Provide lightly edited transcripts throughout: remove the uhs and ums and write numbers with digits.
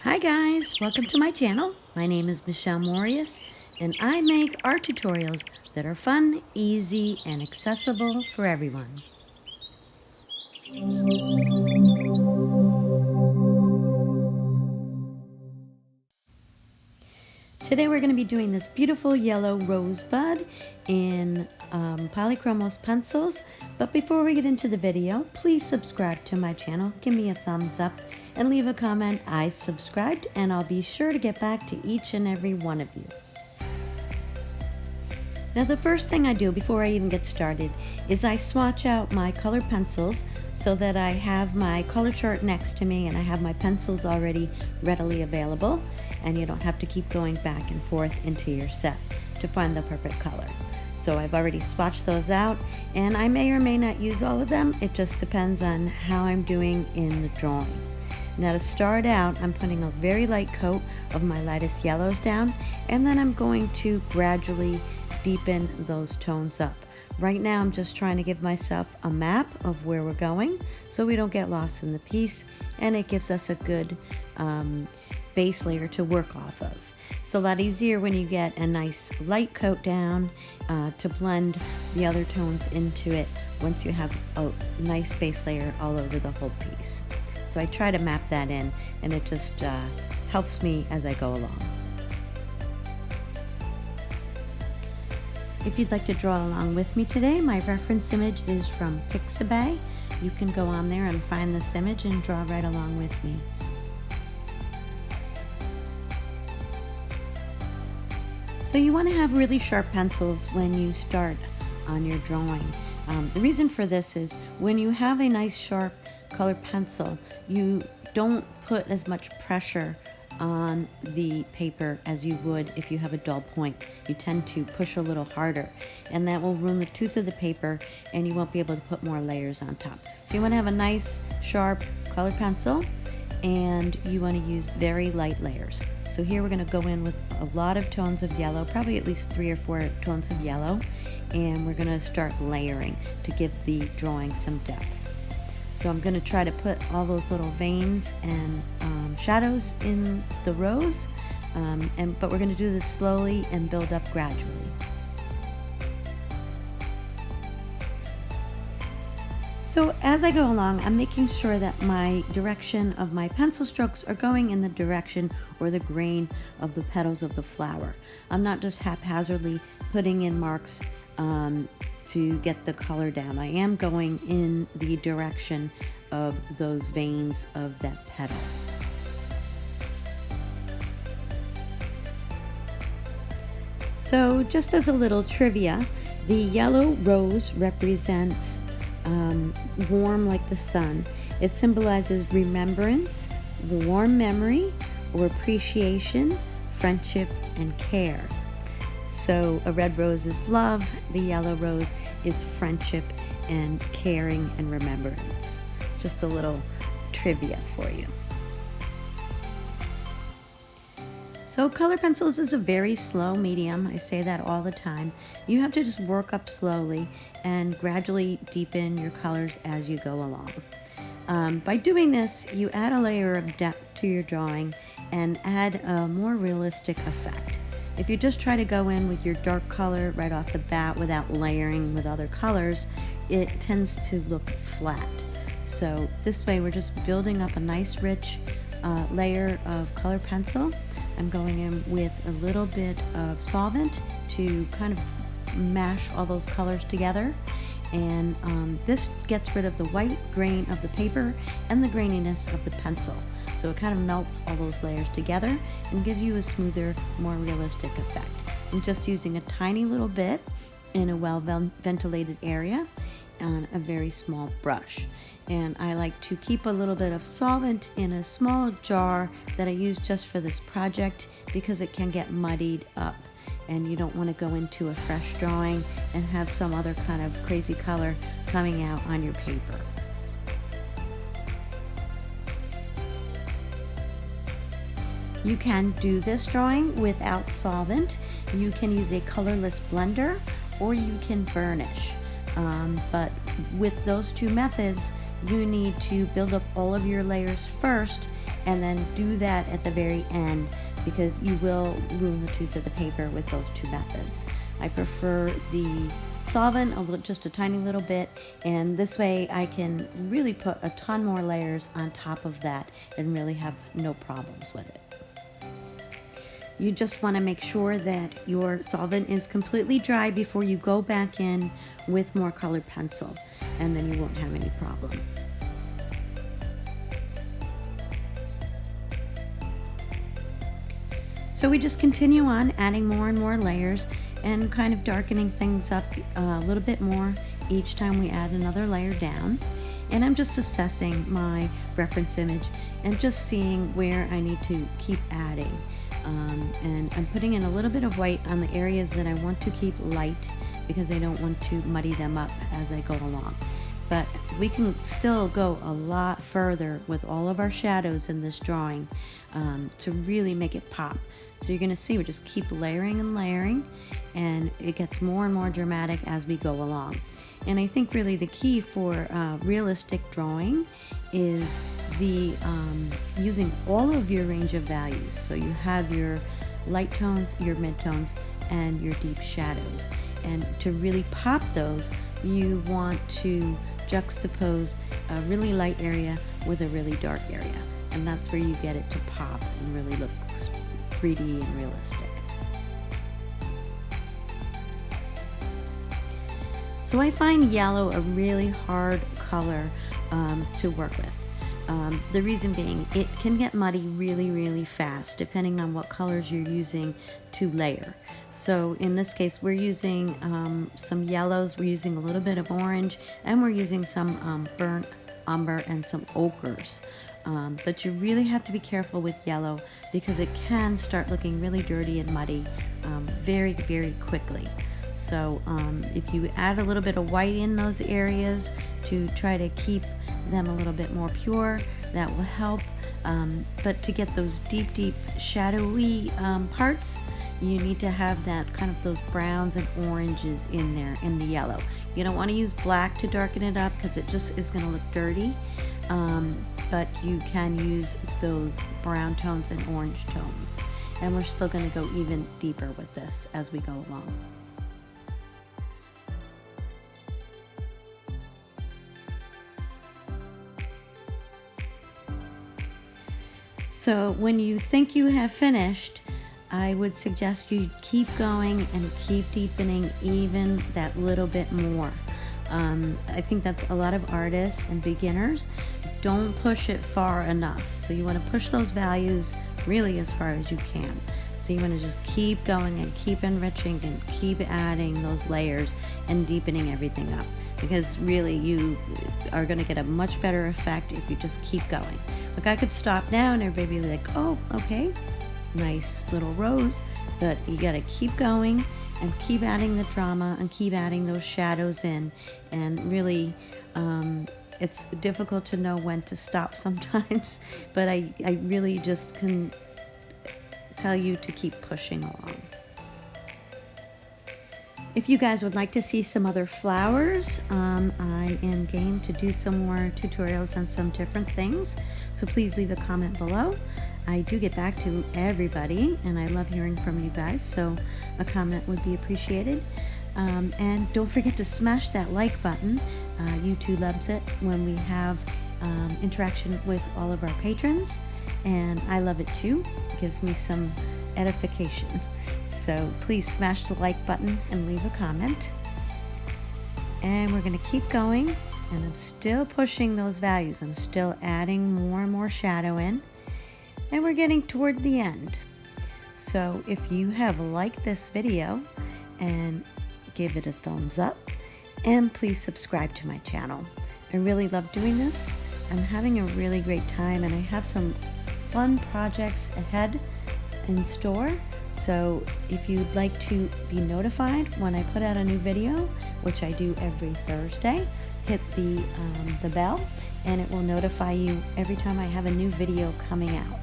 Hi guys, welcome to my channel. My name is Michelle Moreus and I make art tutorials that are fun, easy, and accessible for everyone. Today we're going to be doing this beautiful yellow rosebud in polychromos pencils. But before we get into the video, please subscribe to my channel, give me a thumbs up, and leave a comment. I subscribed, and I'll be sure to get back to each and every one of you. Now the first thing I do before I even get started is I swatch out my colored pencils so that I have my color chart next to me and I have my pencils already readily available, and you don't have to keep going back and forth into your set to find the perfect color. So I've already swatched those out, and I may or may not use all of them. It just depends on how I'm doing in the drawing. Now to start out, I'm putting a very light coat of my lightest yellows down, and then I'm going to gradually deepen those tones up. Right now I'm just trying to give myself a map of where we're going so we don't get lost in the piece, and it gives us a good base layer to work off of. It's a lot easier when you get a nice light coat down to blend the other tones into it once you have a nice base layer all over the whole piece. So I try to map that in, and it just helps me as I go along. If you'd like to draw along with me today, my reference image is from Pixabay. You can go on there and find this image and draw right along with me. So you want to have really sharp pencils when you start on your drawing. The reason for this is when you have a nice sharp colored pencil, you don't put as much pressure on the paper as you would if you have a dull point. You tend to push a little harder, and that will ruin the tooth of the paper, and you won't be able to put more layers on top. So you want to have a nice sharp colored pencil, and you want to use very light layers. So here we're going to go in with a lot of tones of yellow, probably at least 3 or 4 tones of yellow, and we're going to start layering to give the drawing some depth. So I'm going to try to put all those little veins and shadows in the rows, but we're going to do this slowly and build up gradually. So as I go along, I'm making sure that my direction of my pencil strokes are going in the direction or the grain of the petals of the flower. I'm not just haphazardly putting in marks to get the color down. I am going in the direction of those veins of that petal. So just as a little trivia, the yellow rose represents warm like the sun. It symbolizes remembrance, warm memory, or appreciation, friendship, and care. So a red rose is love, the yellow rose is friendship and caring and remembrance. Just a little trivia for you. So color pencils is a very slow medium. I say that all the time. You have to just work up slowly and gradually deepen your colors as you go along. By doing this, you add a layer of depth to your drawing and add a more realistic effect. If you just try to go in with your dark color right off the bat without layering with other colors, it tends to look flat. So this way we're just building up a nice rich layer of color pencil. I'm going in with a little bit of solvent to kind of mash all those colors together, and this gets rid of the white grain of the paper and the graininess of the pencil. So it kind of melts all those layers together and gives you a smoother, more realistic effect. I'm just using a tiny little bit in a well-ventilated area on a very small brush. And I like to keep a little bit of solvent in a small jar that I use just for this project because it can get muddied up, and you don't want to go into a fresh drawing and have some other kind of crazy color coming out on your paper. You can do this drawing without solvent. You can use a colorless blender, or you can burnish. But with those two methods, you need to build up all of your layers first and then do that at the very end, because you will ruin the tooth of the paper with those two methods. I prefer the solvent just a tiny little bit, and this way I can really put a ton more layers on top of that and really have no problems with it. You just want to make sure that your solvent is completely dry before you go back in with more colored pencil, and then you won't have any problem. So we just continue on adding more and more layers and kind of darkening things up a little bit more each time we add another layer down. And I'm just assessing my reference image and just seeing where I need to keep adding. And I'm putting in a little bit of white on the areas that I want to keep light, because I don't want to muddy them up as I go along. But we can still go a lot further with all of our shadows in this drawing to really make it pop. So you're going to see we just keep layering and layering, and it gets more and more dramatic as we go along. And I think really the key for realistic drawing is the using all of your range of values. So you have your light tones, your mid-tones, and your deep shadows. And to really pop those, you want to juxtapose a really light area with a really dark area. And that's where you get it to pop and really look 3D and realistic. So I find yellow a really hard color to work with. The reason being, it can get muddy really, really fast depending on what colors you're using to layer. So in this case, we're using some yellows, we're using a little bit of orange, and we're using some burnt umber and some ochres. But you really have to be careful with yellow, because it can start looking really dirty and muddy very, very quickly. So if you add a little bit of white in those areas to try to keep them a little bit more pure, that will help. But to get those deep, deep shadowy parts, you need to have that kind of those browns and oranges in there in the yellow. You don't want to use black to darken it up, because it just is going to look dirty. But you can use those brown tones and orange tones. And we're still going to go even deeper with this as we go along. So when you think you have finished, I would suggest you keep going and keep deepening even that little bit more. I think that's a lot of artists and beginners don't push it far enough. So you want to push those values really as far as you can. So you want to just keep going and keep enriching and keep adding those layers and deepening everything up, because really you are going to get a much better effect if you just keep going. Like, I could stop now and everybody would be like, oh, okay, nice little rose, but you got to keep going and keep adding the drama and keep adding those shadows in. And really, it's difficult to know when to stop sometimes, but I really just can tell you to keep pushing along. If you guys would like to see some other flowers, I am game to do some more tutorials on some different things, so please leave a comment below. I do get back to everybody, and I love hearing from you guys, so a comment would be appreciated. And don't forget to smash that like button. YouTube loves it when we have interaction with all of our patrons, and I love it too. It gives me some edification. So please smash the like button and leave a comment. And we're going to keep going, and I'm still pushing those values. I'm still adding more and more shadow in, and we're getting toward the end. So if you have liked this video, and give it a thumbs up, and please subscribe to my channel. I really love doing this. I'm having a really great time, and I have some fun projects ahead in store. So if you'd like to be notified when I put out a new video, which I do every Thursday, hit the bell, and it will notify you every time I have a new video coming out.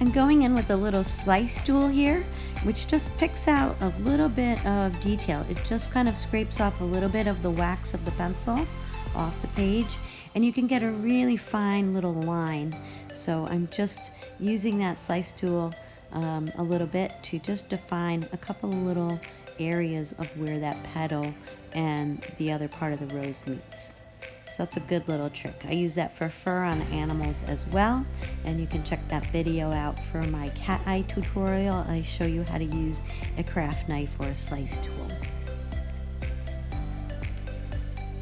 I'm going in with a little slice tool here, which just picks out a little bit of detail. It just kind of scrapes off a little bit of the wax of the pencil off the page, and you can get a really fine little line. So I'm just using that slice tool a little bit to just define a couple of little areas of where that petal and the other part of the rose meets. So that's a good little trick. I use that for fur on animals as well, and you can check that video out for my cat eye tutorial. I show you how to use a craft knife or a slice tool.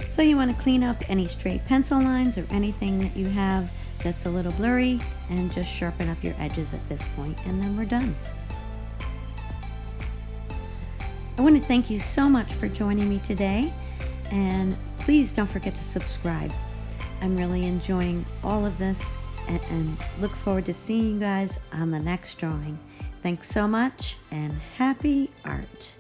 So you want to clean up any stray pencil lines or anything that you have that's a little blurry, and just sharpen up your edges at this point, and then we're done. I want to thank you so much for joining me today, and please don't forget to subscribe. I'm really enjoying all of this and look forward to seeing you guys on the next drawing. Thanks so much, and happy art.